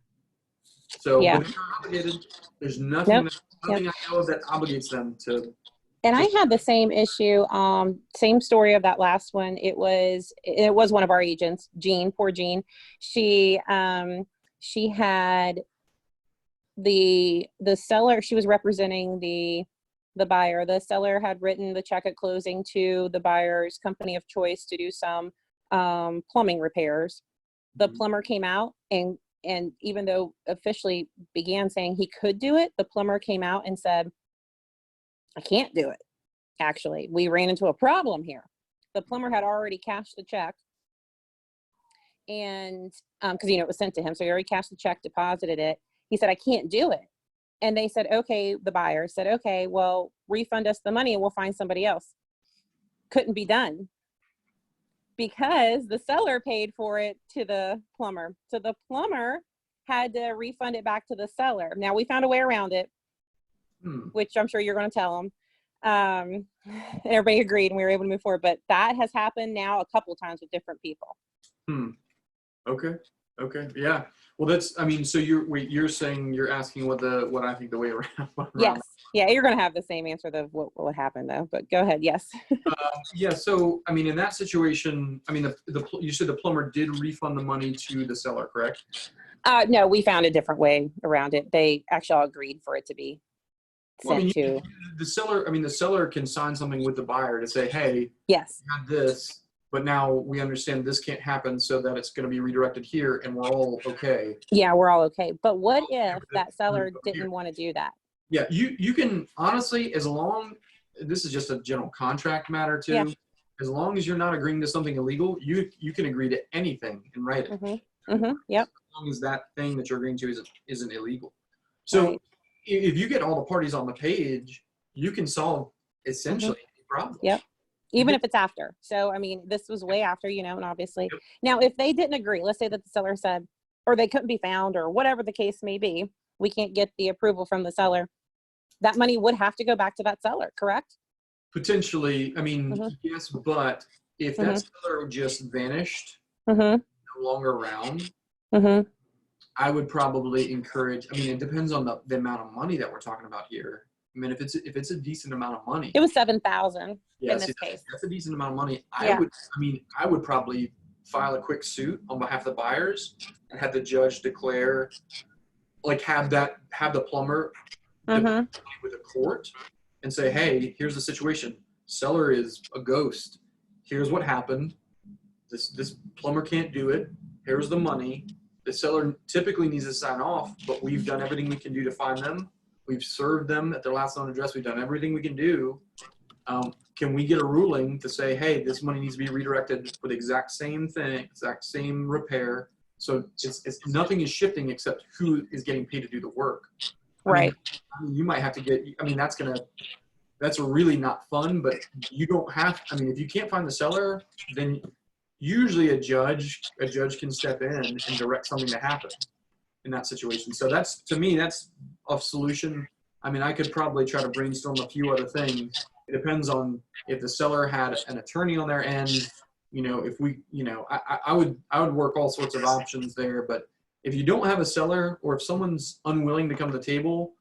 So yeah. But they're not obligated. There's nothing, nothing I know of that obligates them to. And I had the same issue, same story of that last one. It was one of our agents, Jean, poor Jean. She had the seller, she was representing the buyer. The seller had written the check at closing to the buyer's company of choice to do some plumbing repairs. The plumber came out, and even though officially began saying he could do it, the plumber came out and said, I can't do it. Actually, we ran into a problem here. The plumber had already cashed the check, and because it was sent to him, so he already cashed the check, deposited it. He said, I can't do it. And they said, okay, the buyer said, okay, well, refund us the money and we'll find somebody else. Couldn't be done because the seller paid for it to the plumber. So the plumber had to refund it back to the seller. Now we found a way around it, which I'm sure you're going to tell them. Everybody agreed and we were able to move forward, but that has happened now a couple of times with different people. Okay. Yeah. Well, so you're saying, you're asking what I think the way around. Yes. Yeah. You're going to have the same answer of what happened though, but go ahead. Yes. Yeah. So, in that situation, you said the plumber did refund the money to the seller, correct? No, we found a different way around it. They actually all agreed for it to be sent to the seller. The seller can sign something with the buyer to say, hey, yes, we had this, but now we understand this can't happen, so that it's going to be redirected here, and we're all okay. Yeah, we're all okay. But what if that seller didn't want to do that? Yeah, you can honestly, this is just a general contract matter too. Yeah. As long as you're not agreeing to something illegal, you can agree to anything and write it. Yep. As long as that thing that you're agreeing to isn't illegal. So if you get all the parties on the page, you can solve essentially any problem. Yep. Even if it's after. So, this was way after, and obviously. Yep. Now, if they didn't agree, let's say that the seller said, or they couldn't be found, or whatever the case may be, we can't get the approval from the seller, that money would have to go back to that seller, correct? Potentially. Yes, but if that seller just vanished, no longer around, I would probably encourage, it depends on the amount of money that we're talking about here. If it's a decent amount of money. It was $7,000 in this case. That's a decent amount of money. I would probably file a quick suit on behalf of the buyers and have the judge declare, have the plumber with a court and say, hey, here's the situation. Seller is a ghost. Here's what happened. This plumber can't do it. Here's the money. The seller typically needs to sign off, but we've done everything we can do to find them. We've served them at their last known address. We've done everything we can do. Can we get a ruling to say, hey, this money needs to be redirected for the exact same thing, exact same repair? So it's nothing is shifting except who is getting paid to do the work. Right. You might have to get, that's really not fun, but you don't have, if you can't find the seller, then usually a judge can step in and direct something to happen. in that situation. So that's, to me, that's a solution. I mean, I could probably try to brainstorm a few other things. It depends on if the seller had an attorney on their end, you know, if we, you know, I would work all sorts of options there. But if you don't have a seller, or if someone's unwilling to come to the table,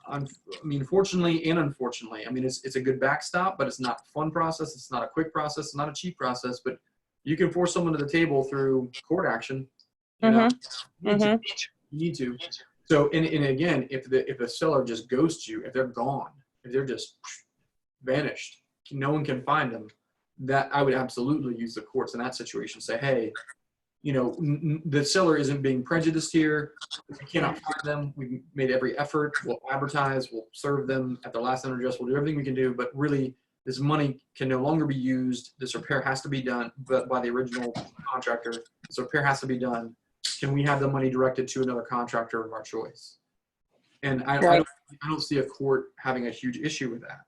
I mean, fortunately and unfortunately, I mean, it's a good backstop, but it's not a fun process. It's not a quick process. It's not a cheap process, but you can force someone to the table through court action. You know, you need to. So, and again, if the seller just ghosts you, if they're gone, if they're just vanished, no one can find them, that I would absolutely use the courts in that situation. Say, hey, you know, the seller isn't being prejudiced here. If we cannot find them, we've made every effort. We'll advertise, we'll serve them at their last known address. We'll do everything we can do, but really this money can no longer be used. This repair has to be done by the original contractor. This repair has to be done. Can we have the money directed to another contractor of our choice? And I don't see a court having a huge issue with that.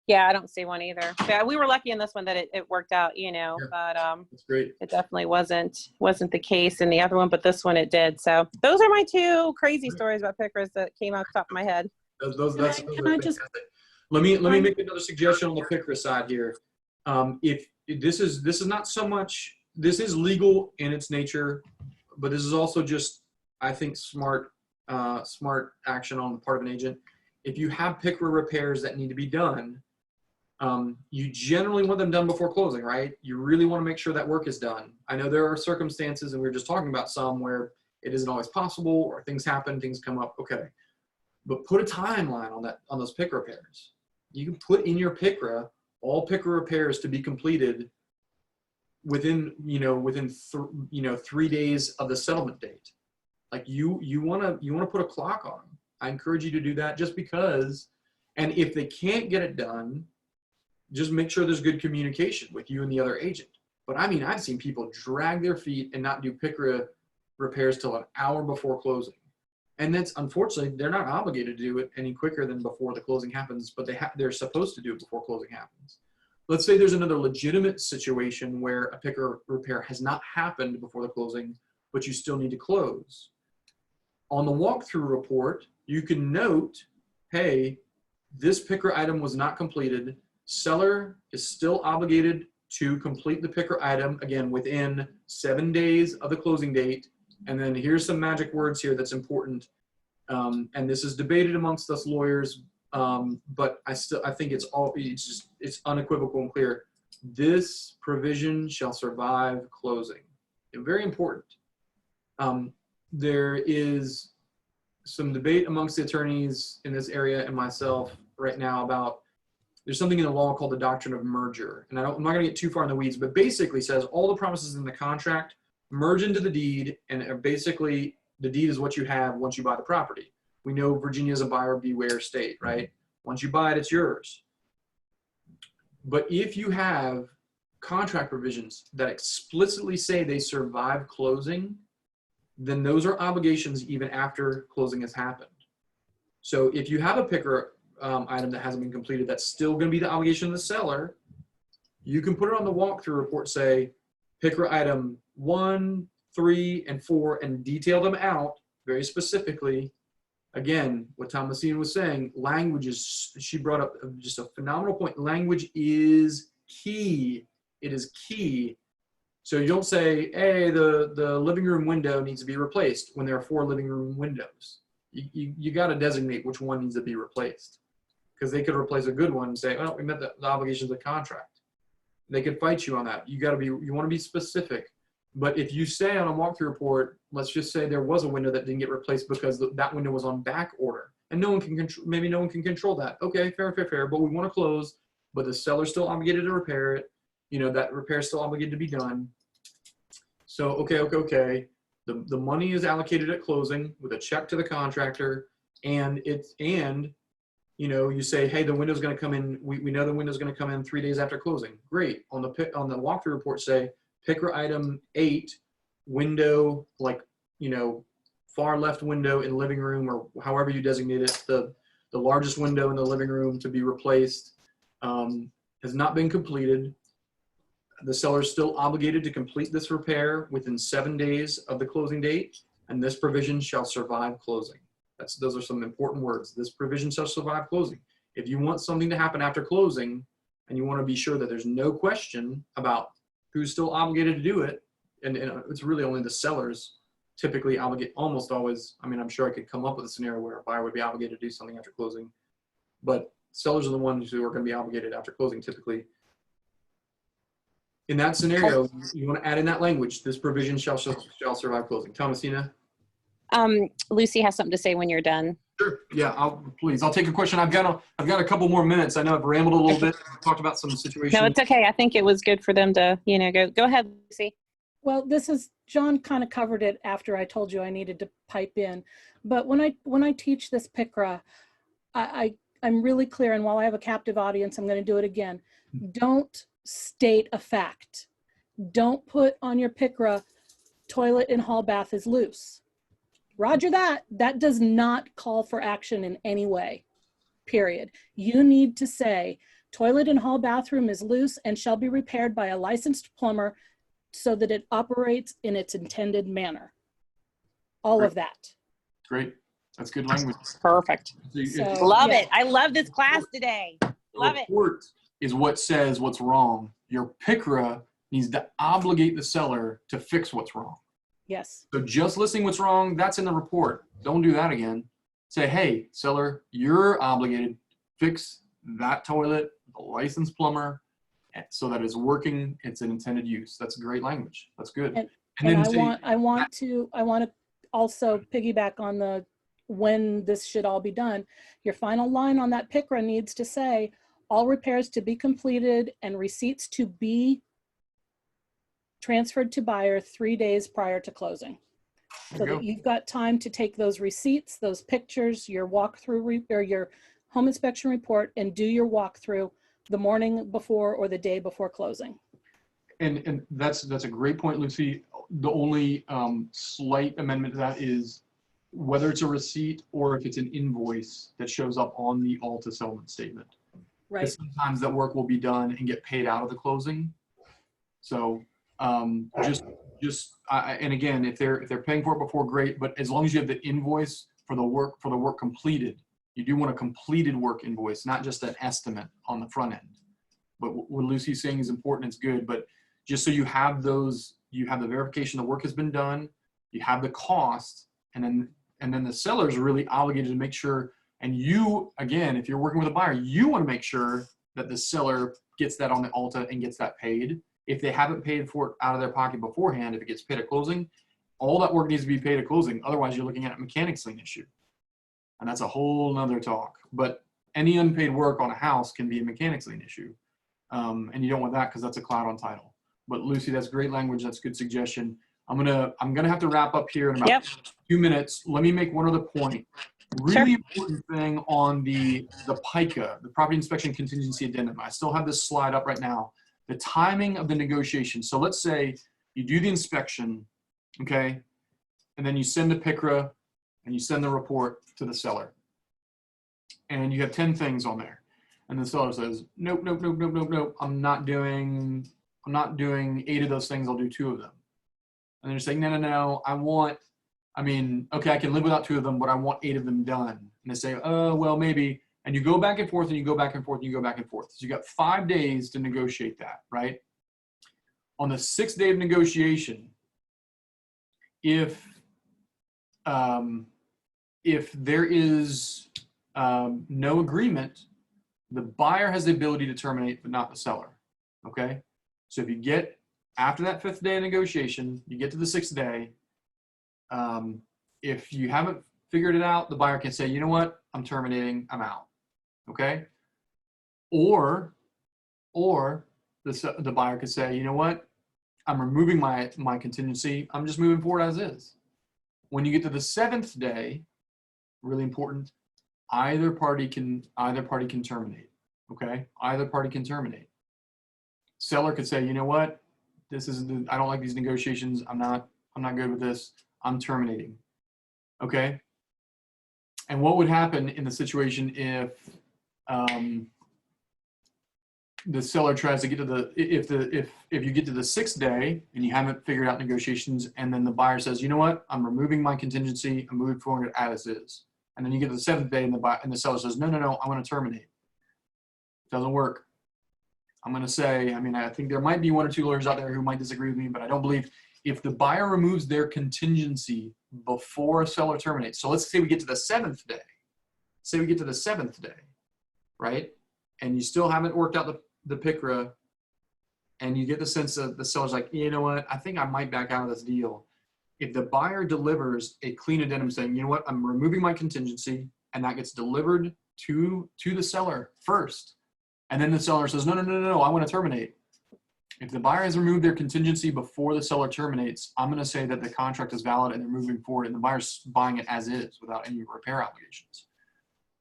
Yeah, I don't see one either. Yeah, we were lucky in this one that it worked out, you know, Yeah, but that's great. it definitely wasn't the case in the other one, but this one it did. So those are my two crazy stories about pickers that came off the top of my head. Those are fantastic. Let me make another suggestion on the picker side here. If this is not so much, this is legal in its nature, but this is also just, I think, smart action on the part of an agent. If you have picker repairs that need to be done, you generally want them done before closing, right? You really want to make sure that work is done. I know there are circumstances, and we were just talking about some, where it isn't always possible, or things happen, things come up, okay. But put a timeline on those pick repairs. You can put in your PICRA all picker repairs to be completed within 3 days of the settlement date. Like you want to put a clock on them. I encourage you to do that, just because. And if they can't get it done, just make sure there's good communication with you and the other agent. But I mean, I've seen people drag their feet and not do PICRA repairs till an hour before closing. And that's, unfortunately, they're not obligated to do it any quicker than before the closing happens, but they're supposed to do it before closing happens. Let's say there's another legitimate situation where a PICRA repair has not happened before the closing, but you still need to close. On the walkthrough report, you can note, hey, this PICRA item was not completed. Seller is still obligated to complete the PICRA item, again, within 7 days of the closing date. And then here's some magic words here that's important. And this is debated amongst us lawyers, but I think it's unequivocal and clear. This provision shall survive closing. Very important. There is some debate amongst the attorneys in this area and myself right now about, there's something in the law called the doctrine of merger. And I'm not going to get too far in the weeds, but basically says all the promises in the contract merge into the deed, and basically the deed is what you have once you buy the property. We know Virginia is a buyer beware state, right? Once you buy it, it's yours. But if you have contract provisions that explicitly say they survive closing, then those are obligations even after closing has happened. So if you have a PICRA item that hasn't been completed, that's still going to be the obligation of the seller. You can put it on the walkthrough report, say PICRA item 1, 3, and 4, and detail them out very specifically. Again, what Thomasine was saying, language is, she brought up just a phenomenal point. Language is key. It is key. So you don't say, hey, the living room window needs to be replaced when there are 4 living room windows. You got to designate which one needs to be replaced, because they could replace a good one and say, oh, we met the obligations of the contract. They could fight you on that. You want to be specific. But if you say on a walkthrough report, let's just say there was a window that didn't get replaced because that window was on back order, and no one can control, maybe no one can control that. Okay, fair, but we want to close, but the seller's still obligated to repair it. You know, that repair is still obligated to be done. So, okay. The money is allocated at closing with a check to the contractor, and you know, you say, hey, the window's going to come in. We know the window's going to come in 3 days after closing. Great. On the walkthrough report, say PICRA item 8, window, like, you know, far left window in living room, or however you designate it, the largest window in the living room to be replaced, has not been completed. The seller is still obligated to complete this repair within 7 days of the closing date. and this provision shall survive closing. Those are some important words. This provision shall survive closing. If you want something to happen after closing, and you want to be sure that there's no question about who's still obligated to do it, and it's really only the sellers typically obligate, almost always. I mean, I'm sure I could come up with a scenario where a buyer would be obligated to do something after closing, but sellers are the ones who are going to be obligated after closing typically. In that scenario, you want to add in that language, this provision shall survive closing. Thomasina? Lucy has something to say when you're done. Sure. Yeah, I'll take a question. I've got a couple more minutes. I know I've rambled a little bit. I've talked about some situations. No, it's okay. I think it was good for them to, go ahead, Lucy. Well, John kind of covered it after I told you I needed to pipe in. But when I teach this PICRA, I'm really clear, and while I have a captive audience, I'm going to do it again. Don't state a fact. Don't put on your PICRA, toilet and hall bath is loose. Roger that. That does not call for action in any way, period. You need to say, toilet and hall bathroom is loose and shall be repaired by a licensed plumber so that it operates in its intended manner. All of that. Great. That's good language. Perfect. So, Love yeah. it. I love this class today. Love it. The report is what says what's wrong. Your PICRA needs to obligate the seller to fix what's wrong. Yes. So just listing what's wrong, that's in the report. Don't do that again. Say, hey, seller, you're obligated. Fix that toilet, the licensed plumber, so that it's working. It's an intended use. That's great language. That's good. And then I want to also piggyback on when this should all be done. Your final line on that PICRA needs to say, all repairs to be completed and receipts to be transferred to buyer 3 days prior to closing. So that you've got time to take those receipts, those pictures, your walkthrough or your home inspection report, and do your walkthrough the morning before or the day before closing. And that's a great point, Lucy. The only slight amendment to that is whether it's a receipt or if it's an invoice that shows up on the ALTA settlement statement. Right. Sometimes that work will be done and get paid out of the closing. So and again, if they're paying for it before, great. But as long as you have the invoice for the work completed, you do want a completed work invoice, not just an estimate on the front end. But what Lucy's saying is important. It's good. But just so you have those, you have the verification the work has been done, you have the cost, and then the seller's really obligated to make sure. And you, again, if you're working with a buyer, you want to make sure that the seller gets that on the ALTA and gets that paid. If they haven't paid for it out of their pocket beforehand, if it gets paid at closing, all that work needs to be paid at closing. Otherwise, you're looking at a mechanics lien issue. And that's a whole nother talk. But any unpaid work on a house can be a mechanics lien issue. And you don't want that because that's a cloud on title. But Lucy, that's great language. That's a good suggestion. I'm gonna have to wrap up here in about 2 minutes. Let me make one other point. Really important thing on the PICA, the Property Inspection Contingency Addendum. I still have this slide up right now. The timing of the negotiation. So let's say you do the inspection, okay, and then you send the PICRA and you send the report to the seller. And you have 10 things on there. And the seller says, nope, nope, nope, nope, nope, nope. I'm not doing 8 of those things. I'll do 2 of them. And they're saying, no, okay, I can live without 2 of them, but I want 8 of them done. And they say, oh, well, maybe. And you go back and forth and you go back and forth and you go back and forth. So you got 5 days to negotiate that, right? On the 6th day of negotiation, if there is no agreement, the buyer has the ability to terminate, but not the seller, okay? So if you get, after that 5th day of negotiation, you get to the 6th day, if you haven't figured it out, the buyer can say, you know what, I'm terminating, I'm out, okay? Or the buyer could say, you know what, I'm removing my contingency, I'm just moving forward as is. When you get to the 7th day, really important, either party can terminate, okay? Either party can terminate. Seller could say, you know what, I don't like these negotiations, I'm not good with this, I'm terminating, okay? And what would happen in the situation if the seller tries to get to the, if you get to the 6th day and you haven't figured out negotiations, and then the buyer says, you know what, I'm removing my contingency, I'm moving forward as is. And then you get to the 7th day and the seller says, no, I want to terminate. Doesn't work. I'm going to say, I mean, I think there might be 1 or 2 lawyers out there who might disagree with me, but I don't believe if the buyer removes their contingency before a seller terminates. So let's say we get to the 7th day. Say we get to the 7th day, right? And you still haven't worked out the PICRA, and you get the sense that the seller's like, you know what, I think I might back out of this deal. If the buyer delivers a clean addendum saying, you know what, I'm removing my contingency, and that gets delivered to the seller first, and then the seller says, no, I want to terminate. If the buyer has removed their contingency before the seller terminates, I'm going to say that the contract is valid and they're moving forward, and the buyer's buying it as is without any repair obligations.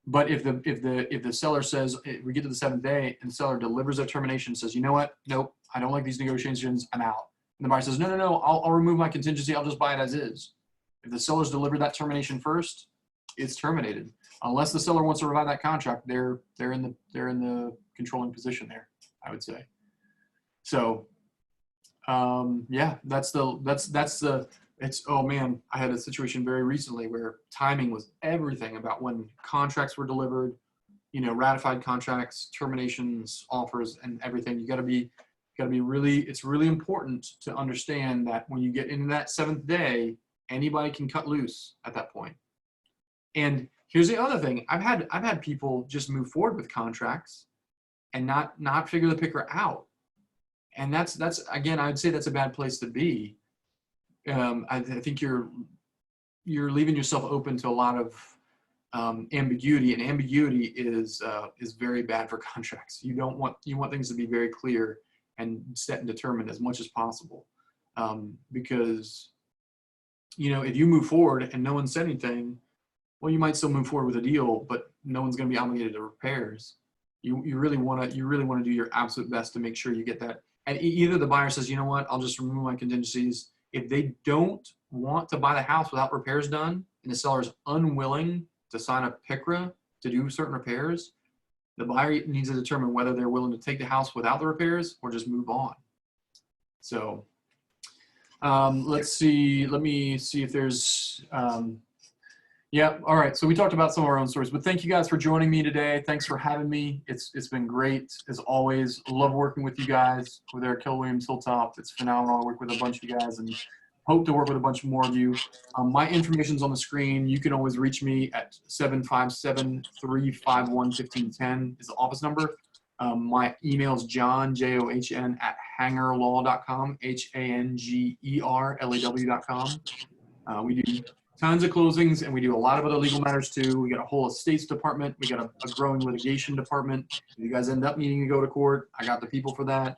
But if the seller says, we get to the 7th day and the seller delivers a termination, says, you know what, nope, I don't like these negotiations, I'm out. And the buyer says, no, I'll remove my contingency, I'll just buy it as is. If the seller's delivered that termination first, it's terminated. Unless the seller wants to revive that contract, they're in the controlling position there, I would say. So, yeah, oh man, I had a situation very recently where timing was everything about when contracts were delivered, you know, ratified contracts, terminations, offers, and everything. You gotta be really, it's really important to understand that when you get into that 7th day, anybody can cut loose at that point. And here's the other thing. I've had people just move forward with contracts and not figure the PICRA out. And that's again, I would say that's a bad place to be. I think you're leaving yourself open to a lot of ambiguity, and ambiguity is very bad for contracts. You want things to be very clear and set and determined as much as possible, because you know, if you move forward and no one said anything, well, you might still move forward with a deal, but no one's going to be obligated to repairs. You really want to do your absolute best to make sure you get that. And either the buyer says, you know what, I'll just remove my contingencies. If they don't want to buy the house without repairs done, and the seller is unwilling to sign a PICRA to do certain repairs, the buyer needs to determine whether they're willing to take the house without the repairs or just move on. So let's see. Let me see if there's, yeah. All right. So we talked about some of our own stories, but thank you guys for joining me today. Thanks for having me. It's been great as always. Love working with you guys with our Keller Williams Hilltop. It's phenomenal. I work with a bunch of you guys and hope to work with a bunch more of you. My information's on the screen. You can always reach me at 757-351-1510 is the office number. My email is John, JOHN @hangerlaw.com, HANGERLAW.com. We do tons of closings, and we do a lot of other legal matters too. We got a whole estates department. We got a growing litigation department. If you guys end up needing to go to court, I got the people for that.